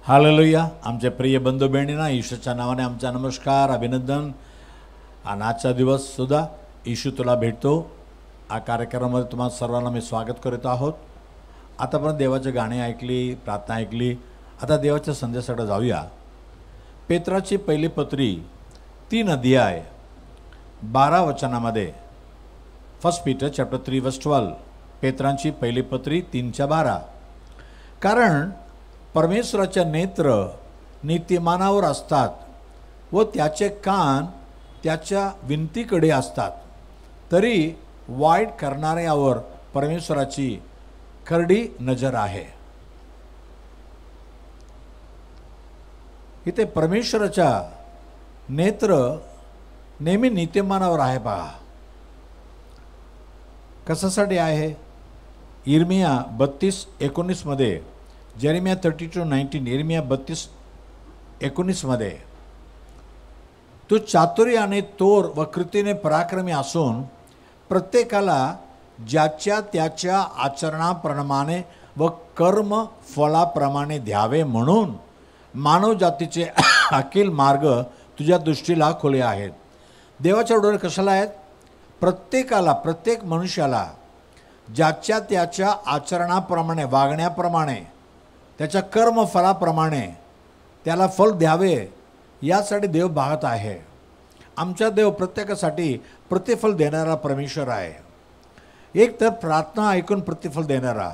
Hallelujah. आमचे प्रिय बंधू बहिणींना ईश्वरच्या नावाने आमचा नमस्कार, अभिनंदन. आणि आजचा दिवस सुद्धा ईशू तुला भेटतो हा कार्यक्रमामध्ये तुम्हाला सर्वांना मी स्वागत करत आहोत. आतापर्यंत देवाचे गाणे ऐकली, प्रार्थना ऐकली. आता देवाच्या संदेशाकडे जाऊया. पेत्राची पहिली पत्री 3 अध्याय 12 वचनामध्ये, 1 पीटर चॅप्टर 3 वर्स 12. पेत्रांची पहिली पत्री 3:12. कारण परमेश्वराचे नेत्र नीतिमानावर असतात व त्याचे कान त्याच्या विनंतीकडे असतात, तरी वाईट करणाऱ्यावर परमेश्वराची खरडी नजर आहे. इथे परमेश्वराचा नेत्र नेहमी नीतिमानावर आहे. पहा कशासाठी आहे. इर्मिया 32:19 मध्ये, जेरेमिया 32:19, इर्मिया 32:19 मध्ये, तू चातुर्याने तोर व कृतीने पराक्रमी असून प्रत्येकाला ज्याच्या त्याच्या आचरणाप्रमाणे व कर्म फलाप्रमाणे द्यावे म्हणून मानव जातीचे अखिल मार्ग तुझ्या दृष्टीला खुले आहेत. देवाच्या डोळे कशाला आहेत. प्रत्येकाला, प्रत्येक मनुष्याला ज्याच्या त्याच्या आचरणाप्रमाणे, वागण्याप्रमाणे, त्याच्या कर्मफलाप्रमाणे त्याला फल द्यावे यासाठी देव पाहत आहे. आमचा देव प्रत्येकासाठी प्रतिफल देणारा परमेश्वर आहे. एक तर प्रार्थना ऐकून प्रतिफल देणारा.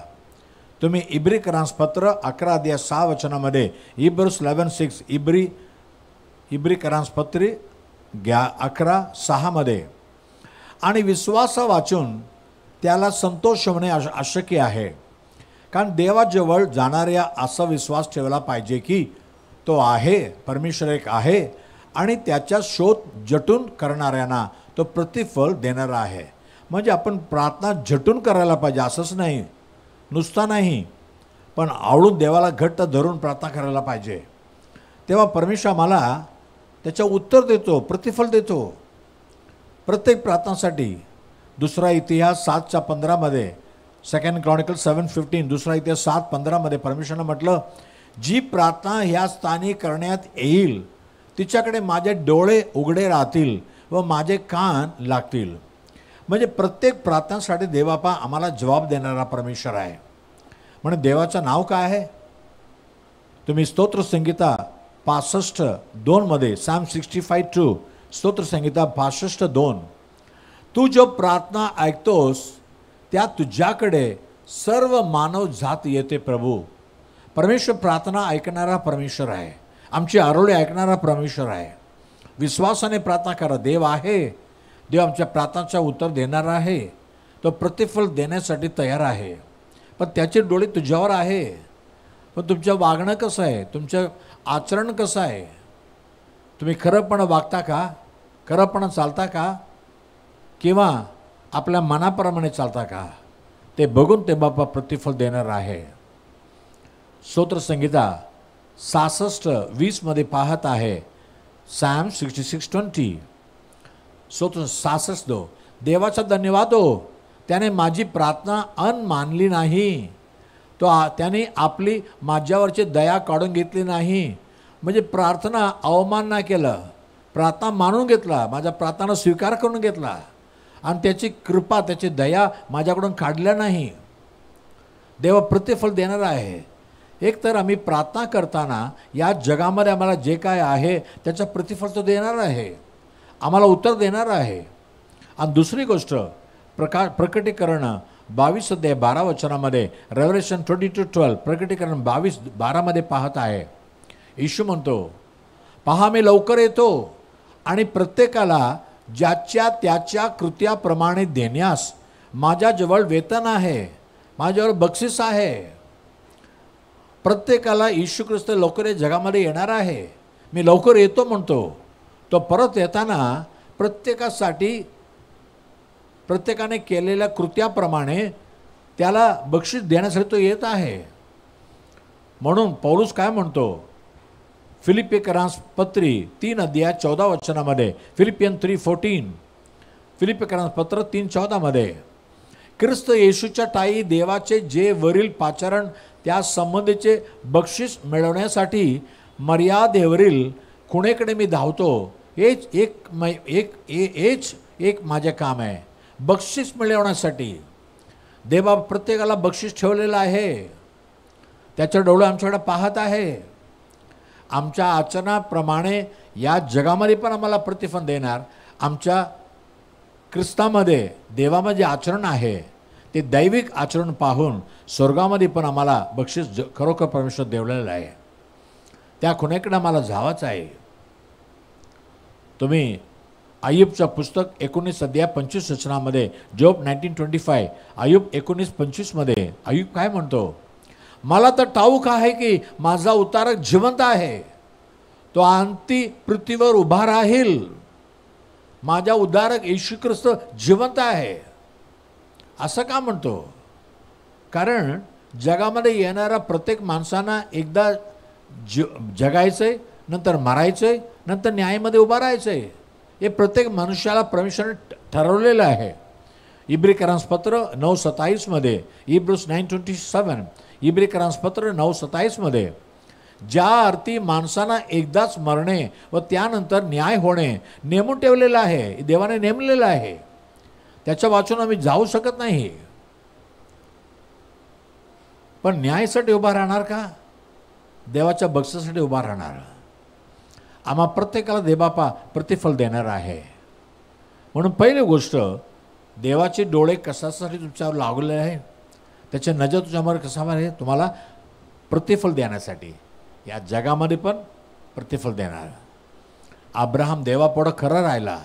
तुम्ही इब्रिकरांस पत्र 11:6 Hebrews 11:6, इब्रिकरांस पत्री 11:6 आणि विश्वास वाचून त्याला संतोष होणे अशक्य आहे. कारण देवाजवळ जाणाऱ्या असा विश्वास ठेवला पाहिजे की तो आहे, परमेश्वर एक आहे आणि त्याचा शोध झटून करणाऱ्यांना तो प्रतिफल देणारा आहे. म्हणजे आपण प्रार्थना झटून करायला पाहिजे, असंच नाही, नुसता नाही, पण आवडून देवाला घट्ट धरून प्रार्थना करायला पाहिजे. तेव्हा परमेश्वर आम्हाला त्याचं उत्तर देतो, प्रतिफल देतो प्रत्येक प्रार्थनासाठी. दुसरा इतिहास 7:15 2 Chronicles 7:15, दुसरा इतिहास 7:15 परमेश्वरानं म्हटलं, जी प्रार्थना ह्या स्थानी करण्यात येईल तिच्याकडे माझे डोळे उघडे राहतील व माझे कान लागतील. म्हणजे प्रत्येक प्रार्थनासाठी देवापा आम्हाला जबाब देणारा परमेश्वर आहे. म्हणून देवाचं नाव काय आहे. तुम्ही स्तोत्रसंगीता 65:2 Psalm 65:2, स्तोत्रसंगीता 65:2, तू जो प्रार्थना ऐकतोस त्या तुझ्याकडे सर्व मानव जात येते प्रभू. परमेश्वर प्रार्थना ऐकणारा परमेश्वर आहे. आमची आरोळी ऐकणारा परमेश्वर आहे. विश्वासाने प्रार्थना करा. देव आहे, देव आमच्या प्रार्थनाचा उत्तर देणारा आहे. तो प्रतिफल देण्यासाठी तयार आहे. पण त्याचे डोळे तुझ्यावर आहे. पण तुमचं वागणं कसं आहे, तुमचं आचरण कसं आहे, तुम्ही खरंपणं वागता का, खरंपणं चालता का, किंवा आपल्या मनाप्रमाणे चालता का, ते बघून ते बापा प्रतिफल देणार आहे. स्तोत्रसंगीता 66:20 पाहत आहे. Psalm 66:20, स्तोत्र 66:2, देवाचा धन्यवाद हो, त्याने माझी प्रार्थना मानली नाही. त्याने आपली माझ्यावरची दया काढून घेतली नाही. म्हणजे प्रार्थना अवमान नाही केलं, प्रार्थना मानून घेतला, माझ्या प्रार्थना स्वीकार करून घेतला आणि त्याची कृपा, त्याची दया माझ्याकडून काढल्या नाही. देव प्रतिफल देणार आहे. एक तर आम्ही प्रार्थना करताना या जगामध्ये आम्हाला जे काय आहे त्याचं प्रतिफल तो देणार आहे, आम्हाला उत्तर देणार आहे. आणि दुसरी गोष्ट, प्रकटीकरण 22:12 रेव्हलेशन 22:12, प्रकटीकरण 22:12 पाहत आहे. येशू म्हणतो, पहा मी लवकर येतो आणि प्रत्येकाला ज्याच्या त्याच्या कृत्याप्रमाणे देण्यास माझ्याजवळ वेतन आहे, माझ्याजवळ बक्षीस आहे. प्रत्येकाला येशू ख्रिस्त लवकर जगामध्ये येणार आहे. मी लवकर येतो म्हणतो. तो परत येताना प्रत्येकासाठी, प्रत्येकाने केलेल्या कृत्याप्रमाणे त्याला बक्षीस देण्यासाठी तो येत आहे. म्हणून पौलुस काय म्हणतो, फिलिपिकरांस पत्री 3:14 फिलिपियन 3:14, फिलिपिकरांस पत्र 3:14, ख्रिस्त येशूच्या ठायी देवाचे जे वरील पाचारण त्या संबंधीचे बक्षीस मिळवण्यासाठी मर्यादेवरील खुणेकडे मी धावतो. हेच एक माझे काम आहे, बक्षीस मिळवण्यासाठी. देवा प्रत्येकाला बक्षीस ठेवलेलं आहे. त्याच्या डोळे आमच्याकडे पाहत आहे. आमच्या आचरणाप्रमाणे या जगामध्ये पण आम्हाला प्रतिफल देणार. आमच्या ख्रिस्तामध्ये देवामध्ये आचरण आहे ते दैविक आचरण पाहून स्वर्गामध्ये पण आम्हाला बक्षीस खरोखर परमेश्वर देवलेलं आहे. त्या खुणेकडे आम्हाला जावाचं आहे. तुम्ही अय्यूबचं पुस्तक 19 अध्याय 25 वचनामध्ये, जोब 19:25, अय्यूब 19:25 अय्यूब काय म्हणतो? मला तर ठाऊक आहे की माझा उद्धारक जिवंत आहे, तो अंती पृथ्वीवर उभा राहील. माझा उद्धारक येशू ख्रिस्त जिवंत आहे. असं का म्हणतो? कारण जगामध्ये येणाऱ्या प्रत्येक माणसांना एकदा जगायचंय, नंतर मरायचंय, नंतर न्यायामध्ये उभा राहायचंय. हे प्रत्येक मनुष्याला परमेश्वराने ठरवलेलं आहे. इब्रिकरांसपत्र 9:27, इब्रूस 9:27, इब्रिकरांसपत्र 9:27, ज्या अर्थी माणसांना एकदाच मरणे व त्यानंतर न्याय होणे नेमून ठेवलेलं आहे, देवाने नेमलेलं आहे. त्याच्या वाचून आम्ही जाऊ शकत नाही. पण न्यायासाठी उभा राहणार का? देवाच्या बक्षिसासाठी उभा राहणार. आम्हा प्रत्येकाला देवबापा प्रतिफल देणार आहे. म्हणून पहिली गोष्ट, देवाचे डोळे कशासाठी तुमच्यावर लागलेले आहे? त्याचे नजर तुझ्यावर कशावर आहे? तुम्हाला प्रतिफल देण्यासाठी, या जगामध्ये पण प्रतिफल देणार. अब्राहम देवापुढं खरं राहिला,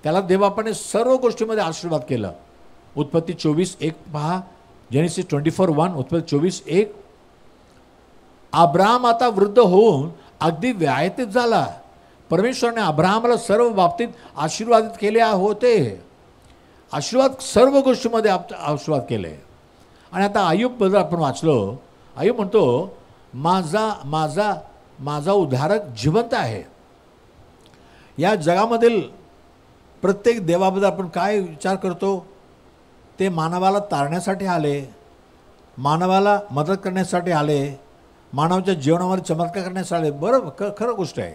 त्याला देवबापाने सर्व गोष्टीमध्ये आशीर्वाद केलं. उत्पत्ती 24:1 पहा, जेनेसिस 24:1, उत्पत्ती 24:1. अब्राहम आता वृद्ध होऊन अगदी व्यायतीत झाला. परमेश्वराने अब्राहमाला सर्व बाबतीत आशीर्वादित केले होते. आशीर्वाद सर्व गोष्टीमध्ये आशीर्वाद केले. आणि आता अय्यूबबद्दल आपण वाचलो. अय्यूब म्हणतो, माझा माझा माझा उद्धारक जिवंत आहे. या जगामधील प्रत्येक देवाबद्दल आपण काय विचार करतो? ते मानवाला तारण्यासाठी आले, मानवाला मदत करण्यासाठी आले, मानवाच्या जीवनावर चमत्कार करण्यासाठी आले. बरं, खरं गोष्ट आहे.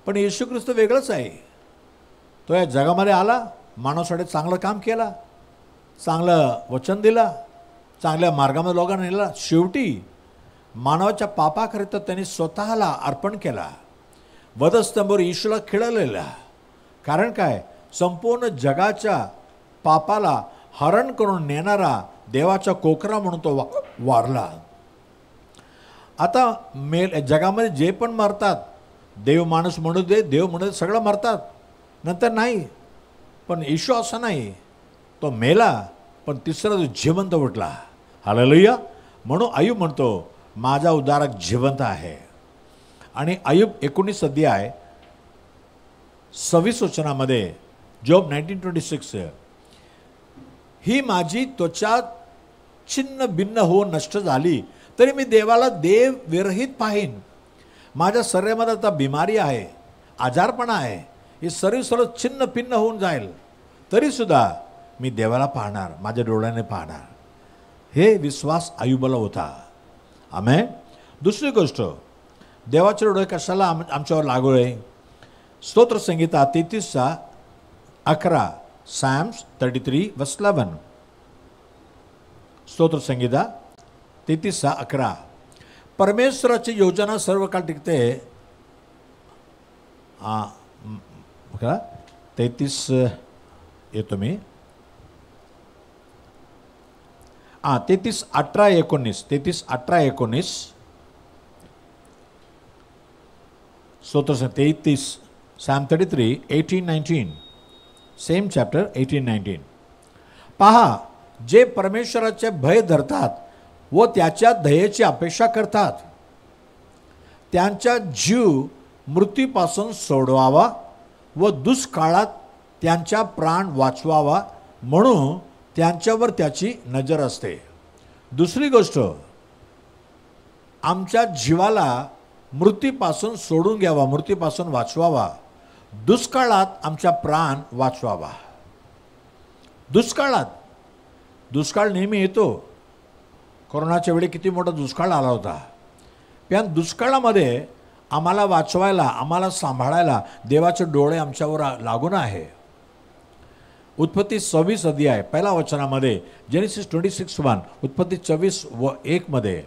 पण येशू ख्रिस्त वेगळंच आहे. तो या जगामध्ये आला, मानवासाठी चांगलं काम केला, चांगलं वचन दिला, चांगल्या मार्गामध्ये लोकांना नेला. शेवटी मानवाच्या पापाकरिता त्यांनी स्वतःला अर्पण केला. वधस्तंभावर येशूला खिळवलेला. कारण काय? संपूर्ण जगाच्या पापाला हरण करून नेणारा देवाचा कोकरा म्हणून तो वारला. आता जगामध्ये जे पण मरतात, देव माणूस म्हणू दे, देव म्हणू दे, सगळं मरतात, नंतर नाही. पण येशू असा नाही, तो मेला पण तिसरा जो जिवंत उठला. हालेलुया. म्हणून अय्यूब म्हणतो, माझा उद्धारक जिवंत आहे. आणि अय्यूब 19 अध्याय 26 वचनामध्ये, जोब 19:26, ही माझी त्वचा छिन्न भिन्न होऊन नष्ट झाली तरी मी देवाला देव विरहित पाहीन. माझ्या शरीरामध्ये आता बिमारी आहे, आजारपणा आहे, हे सर्व छिन्न भिन्न होऊन जाईल तरीसुद्धा मी देवाला पाहणार, माझ्या डोळ्याने पाहणार. हे विश्वास अय्यूबला होता. आमेन. दुसरी गोष्ट, देवाचे डोळे कशाला आमच्यावर लागू आहे? स्तोत्र संगीता 33:11, Psalms 33:11, स्तोत्र संगीता 33:11. परमेश्वराची योजना सर्व काळ टिकते. 33 येतो मी. 33:18-19, 33:18-19, स्तोत्र 33, Psalm 33, 18-19, सेम चॅप्टर 18-19. पहा, जे परमेश्वराचे भय धरतात व त्याच्या दयेची अपेक्षा करतात, त्यांचा जीव मृत्यूपासून सोडवावा व दुष्काळात त्यांचा प्राण वाचवावा म्हणून त्यांच्यावर त्याची नजर असते. दुसरी गोष्ट, आमच्या जीवाला मृत्यूपासून सोडून घ्यावा, मृत्यूपासून वाचवावा, दुष्काळात आमचा प्राण वाचवावा. दुष्काळ नेहमी येतो. कोरोनाच्या वेळी किती मोठा दुष्काळ आला होता. त्या दुष्काळामध्ये आम्हाला वाचवायला, आम्हाला सांभाळायला देवाचे डोळे आमच्यावर लागून आहे. उत्पत्ती 26 अध्याय पहिला वचनामध्ये, जेनेसिस 26:1, उत्पत्ती 24:1 मध्ये,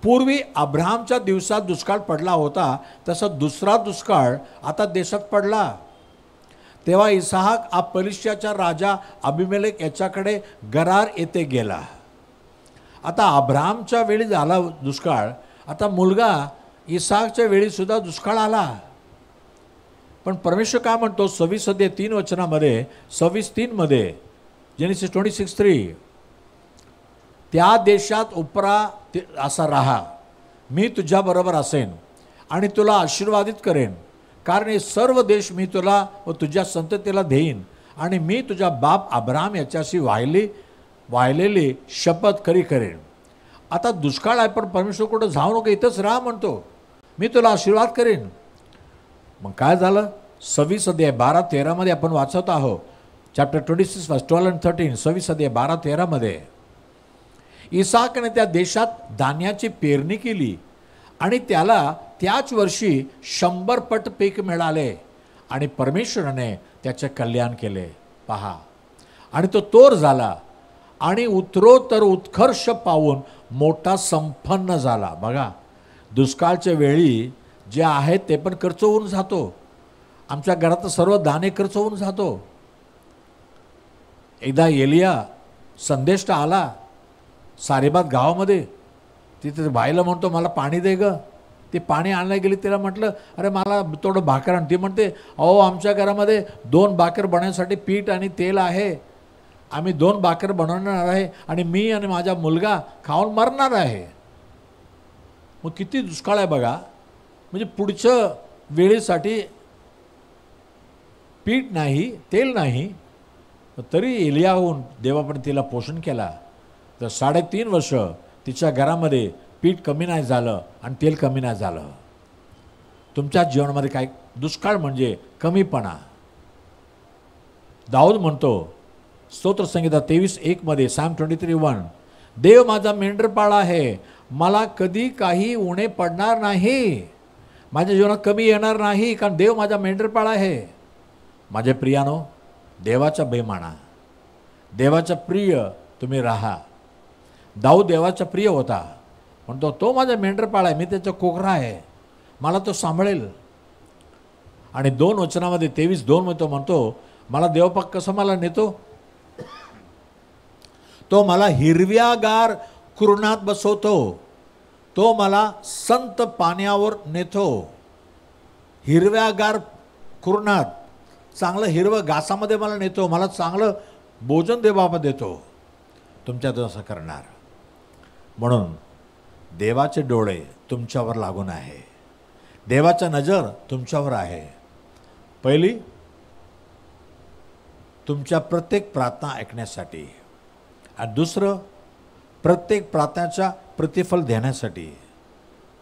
पूर्वी अब्राहमच्या दिवसात दुष्काळ पडला होता तसा दुसरा दुष्काळ आता देशात पडला. तेव्हा इसहाक हा पलिश्याचा राजा अबिमेलेक याच्याकडे गरार येथे गेला. आता अब्राहमच्या वेळी झाला दुष्काळ, आता मुलगा इसहाकच्या वेळी सुद्धा दुष्काळ आला. पण परमेश्वर काय म्हणतो 26 अध्याय 3 वचनामध्ये, 26:3 मध्ये, जेनेसिस 26:3, त्या देशात उपरा असा राहा, मी तुझ्याबरोबर असेन आणि तुला आशीर्वादित करेन, कारण हे सर्व देश मी तुला व तुझ्या संततीला देईन आणि मी तुझ्या बाप अब्राहम याच्याशी वाहिलेली शपथ खरी करेन. आता दुष्काळ आहे, पण परमेश्वर कुठं जाऊ नको, इथंच राहा म्हणतो, मी तुला आशीर्वाद करेन. मग काय झालं? 26 अध्याय 12-13 मध्ये आपण वाचत आहोत. चॅप्टर 26 verse 12 and 13, 26 अध्याय 12-13 मध्ये, इसहाकने त्या देशात धान्याची पेरणी केली आणि त्याला त्याच वर्षी 100 पट पीक मिळाले आणि परमेश्वराने त्याचे कल्याण केले. पहा, आणि तो तोर झाला आणि उत्तरोत्तर उत्कर्ष पावून मोठा संपन्न झाला. बघा, दुष्काळच्या वेळी जे आहेत ते पण खर्च होऊन जातो. आमच्या घरात सर्व दाणे खर्च होऊन जातो. एकदा एलिया संदेष्टा आला सारेबाद गावामध्ये, तिथे बाईला म्हणतो मला पाणी दे ग. ते पाणी आणायला गेली, तिला म्हटलं अरे मला थोडं भाकर आण. ती म्हणते अहो आमच्या घरामध्ये 2 भाकर बनवण्यासाठी पीठ आणि तेल आहे, आम्ही 2 भाकर बनवणार आहे आणि मी आणि माझा मुलगा खाऊन मरणार आहे. मग किती दुष्काळ आहे बघा. म्हणजे पुढच्या वेळेसाठी पीठ नाही, तेल नाही, तरी एलियाहून देवापणे तिला पोषण केला. तर 3.5 वर्ष तिच्या घरामध्ये पीठ कमी नाही झालं आणि तेल कमी नाही झालं. तुमच्या जीवनामध्ये काय दुष्काळ म्हणजे कमीपणा. दाऊद म्हणतो स्तोत्रसंहिता 23:1 मध्ये, Psalm 23:1, देव माझा मेंढरपाळ आहे, मला कधी काही उणे पडणार नाही, माझ्या जीवनात कमी येणार नाही, कारण देव माझा मेंढरपाळ आहे. माझे प्रियानो, देवाचा भय माना, देवाचा प्रिय तुम्ही राहा. दाऊद देवाचा प्रिय होता, म्हणतो तो माझा मेंढरपाळ आहे, मी त्याचा कोकरा आहे, मला तो सांभाळेल. आणि 2 वचनामध्ये 23:2 मध्ये तो म्हणतो मला देवपाक कसं मला नेतो, तो मला हिरव्यागार कुरणात बसवतो, तो मला संत पाण्यावर नेतो. हिरव्यागार कुरणात, चांगलं हिरवं घासामध्ये मला नेतो, मला चांगलं भोजन देवापा देतो. तुमच्यात असं करणार. म्हणून देवाचे डोळे तुमच्यावर लागून आहे, देवाचा नजर तुमच्यावर आहे. पहिली, तुमच्या प्रत्येक प्रार्थना ऐकण्यासाठी, आणि दुसरं प्रत्येक प्रार्थनेचा प्रतिफल देण्यासाठी.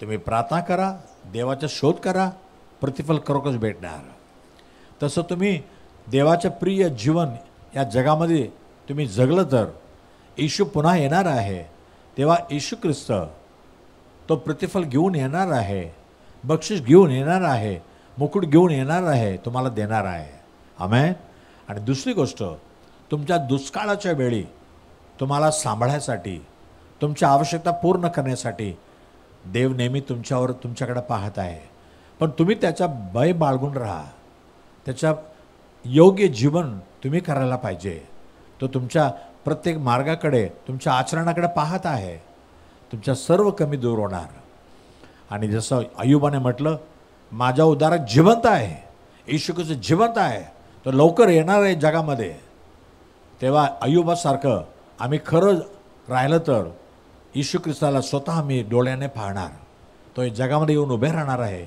तुम्ही प्रार्थना करा, देवाचा शोध करा, प्रतिफल खरोखरच भेटणार. तसं तुम्ही देवाचं प्रिय जीवन या जगामध्ये तुम्ही जगलं तर येशू पुन्हा येणार आहे, तेव्हा येशू ख्रिस्त तो प्रतिफल घेऊन येणार आहे, बक्षीस घेऊन येणार आहे, मुकुट घेऊन येणार आहे, तुम्हाला देणार आहे. आमेन. आणि दुसरी गोष्ट, तुमच्या दुष्काळाच्या वेळी तुम्हाला सांभाळण्यासाठी, तुमच्या आवश्यकता पूर्ण करण्यासाठी देव नेहमी तुमच्याकडे पाहत आहे. पण तुम्ही त्याचा भय बाळगून राहा, त्याच्या योग्य जीवन तुम्ही करायला पाहिजे. तो तुमच्या प्रत्येक मार्गाकडे, तुमच्या आचरणाकडे पाहत आहे. तुमच्या सर्व कमी दूर होणार. आणि जसं अय्यूबाने म्हटलं, माझा उद्धारक जिवंत आहे, येशू ख्रिस्त जिवंत आहे, तो लवकर येणार आहे जगामध्ये. तेव्हा अय्यूबासारखं आम्ही खरं राहिलं तर येशू ख्रिस्ताला स्वतः मी डोळ्याने पाहणार, तो जगामध्ये येऊन उभे राहणार आहे.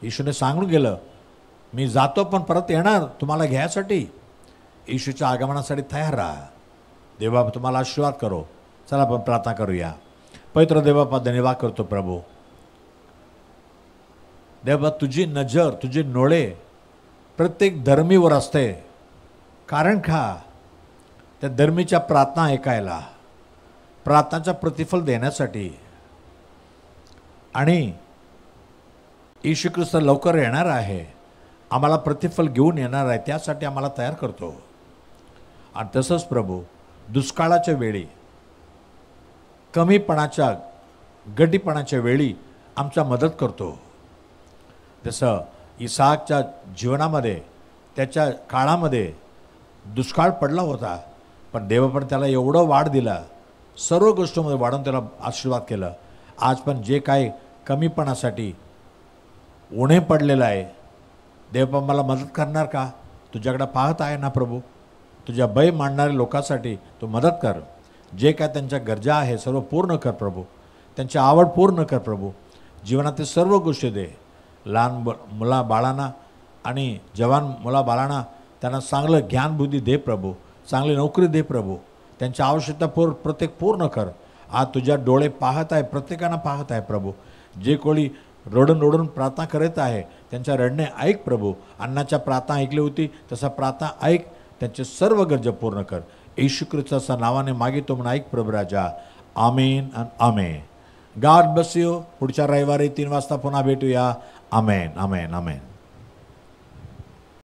येशूने सांगून गेलं, मी जातो पण परत येणार तुम्हाला घ्यायसाठी. येशूच्या आगमनासाठी तयार राहा. देवा तुम्हाला आशीर्वाद करो. चला आपण प्रार्थना करूया. पवित्र देवापा धन्यवाद करतो प्रभू. देवा तुझी नजर, तुझे डोळे प्रत्येक धर्मीवर असते. कारण का? त्या धर्मीच्या प्रार्थना ऐकायला, प्रार्थनाचं प्रतिफल देण्यासाठी आणि येशू ख्रिस्त लवकर येणार आहे, आम्हाला प्रतिफल घेऊन येणार आहे, त्यासाठी आम्हाला तयार करतो. आणि तसंच प्रभू दुष्काळाच्या वेळी, कमीपणाच्या गडीपणाच्या वेळी आमचा मदत करतो. जसं इसाकच्या जीवनामध्ये त्याच्या काळामध्ये दुष्काळ पडला होता, पण देवाने त्याला एवढं वाढ दिला, सर्व गोष्टींमध्ये वाढून त्याला आशीर्वाद केला. आज पण जे काय कमीपणासाठी उणे पडलेलं आहे, देव मला मदत करणार का? तुझ्याकडे पाहत आहे ना प्रभू, तुझ्या भय मांडणाऱ्या लोकांसाठी तू मदत कर. जे काय त्यांच्या गरजा आहे सर्व पूर्ण कर प्रभू, त्यांची आवड पूर्ण कर प्रभू. जीवनातील सर्व गोष्टी दे. लहान मुला बाळांना आणि जवान मुला बाळांना त्यांना चांगलं ज्ञानबुद्धी दे प्रभू, चांगली नोकरी दे प्रभू. त्यांच्या आवश्यकता प्रत्येक पूर्ण कर. आज तुझ्या डोळे पाहत आहे, प्रत्येकानं पाहत आहे प्रभू. जे कोणी रडून रडून प्रार्थना करत आहे त्यांच्या रडणे ऐक प्रभू. अन्नाच्या प्रार्थना ऐकली होती तसा प्रार्थना ऐक, त्यांचे सर्व गरजा पूर्ण कर. येशू ख्रिस्ताच्या नावाने मागितो म्हणून ऐक प्रभू राजा. आमेन आणि आमेन. God bless you. पुढच्या रविवारी 3 वाजता पुन्हा भेटूया. आमेन आमेन आमेन.